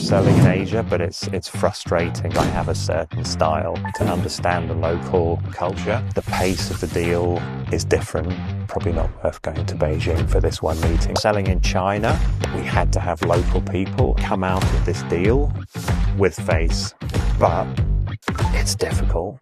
selling in Asia, but it's frustrating. I have a certain style to understand the local culture. The pace of the deal is different. Probably not worth going to Beijing for this one meeting. Selling in China, we had to have local people come out of this deal with face, but it's difficult.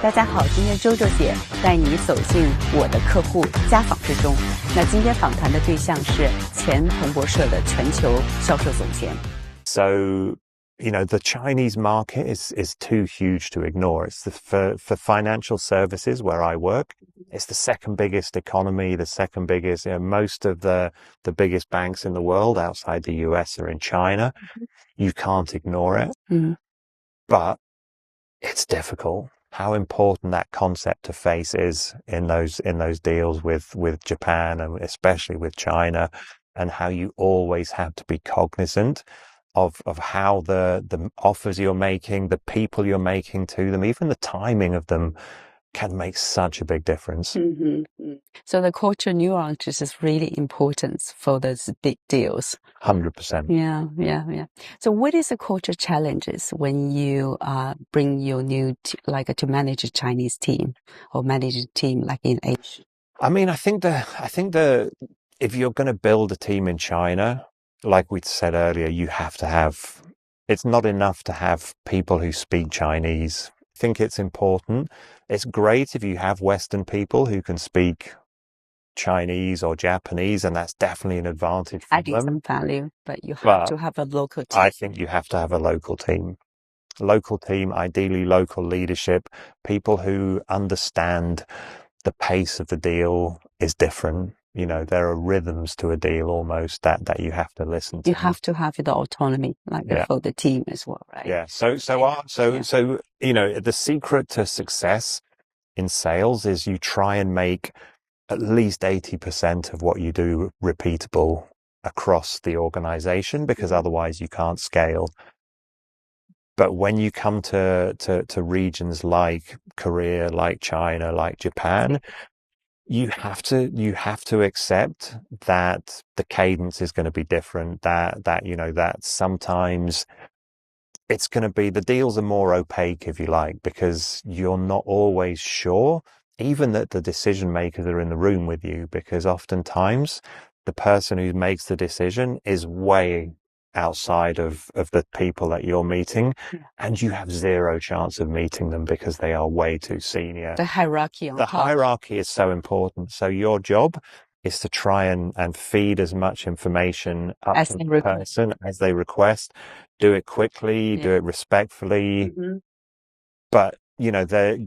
大家好，今天周周姐带你走进我的客户家访之中。那今天访谈的对象是前彭博社的全球销售总监。So, the Chinese market is too huge to ignore. It's for financial services where I work, it's the second biggest economy, the second biggest, most of the biggest banks in the world outside the US are in China. You can't ignore it, but it's difficult. How important that concept of face is in those deals with Japan and especially with China, and how you always have to be cognizant of how the offers you're making, the people you're making to them, even the timing of them can make such a big difference. So the culture nuances is really important for those big deals. 100%. Yeah. So what is the culture challenges when you bring your new to manage a Chinese team or manage a team like in Asia? I mean, I think if you're going to build a team in China, like we said earlier, you have to have, it's not enough to have people who speak Chinese. I think it's important. It's great if you have Western people who can speak Chinese or Japanese, and that's definitely an advantage for Adding them. some value, but you have to have a local team. I think you have to have a local team. Local team, ideally local leadership, people who understand the pace of the deal is different. There are rhythms to a deal almost that you have to listen to. You have to have the autonomy, for the team as well, right? Yeah. So the secret to success in sales is you try and make at least 80% of what you do repeatable across the organization, because otherwise you can't scale. But when you come to regions like Korea, like China, like Japan, you have to accept that the cadence is going to be different, that sometimes it's going to be, the deals are more opaque, if you like, because you're not always sure, even that the decision makers are in the room with you, because oftentimes the person who makes the decision is way outside of the people that you're meeting, and you have zero chance of meeting them because they are way too senior. The hierarchy hierarchy is so important. So your job is to try and feed as much information up to the person as they request. Do it quickly, do it respectfully. But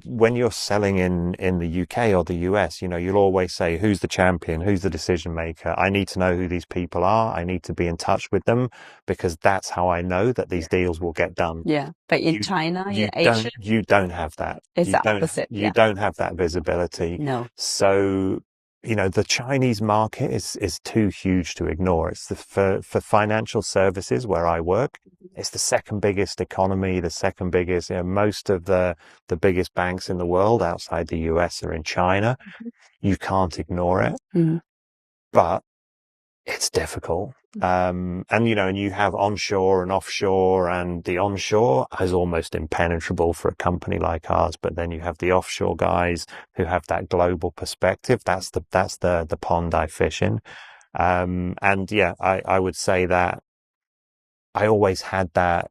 when you're selling in the UK or the US, you'll always say, who's the champion? Who's the decision maker? I need to know who these people are. I need to be in touch with them, because that's how I know that these deals will get done. Yeah. But in China, in Asia, you don't have that. It's the opposite. You don't have that visibility. No. So, the Chinese market is too huge to ignore. It's for financial services where I work, it's the second biggest economy, the second biggest, most of the biggest banks in the world outside the US are in China. You can't ignore it, but it's difficult. And you have onshore and offshore, and the onshore is almost impenetrable for a company like ours. But then you have the offshore guys who have that global perspective. That's the pond I fish in. I would say that I always had that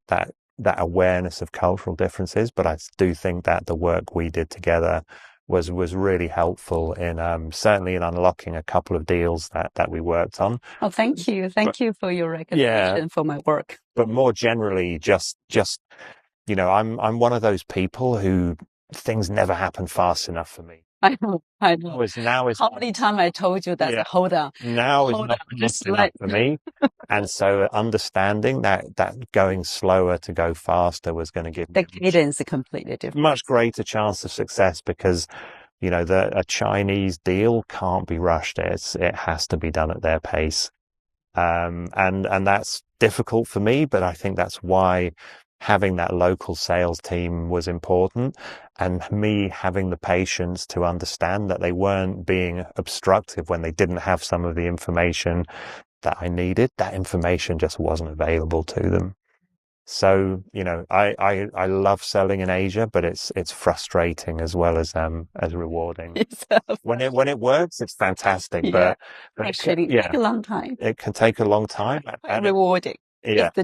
awareness of cultural differences, but I do think that the work we did together was really helpful in certainly in unlocking a couple of deals that we worked on. Oh, thank you for your recognition for my work. But more generally, just I'm one of those people who things never happen fast enough for me. I know. Now is how many times I told you that? Hold on. Now is not enough for me. And so understanding that going slower to go faster was going to give the cadence a completely different, much greater chance of success, because a Chinese deal can't be rushed. It has to be done at their pace. And that's difficult for me, but I think that's why having that local sales team was important, and me having the patience to understand that they weren't being obstructive when they didn't have some of the information that I needed. That information just wasn't available to them. So, I love selling in Asia, but it's frustrating as well as rewarding. It's, When it works, it's fantastic, yeah, but actually, take yeah, a long time. it can take a long time, and Rewarding. yeah. It's the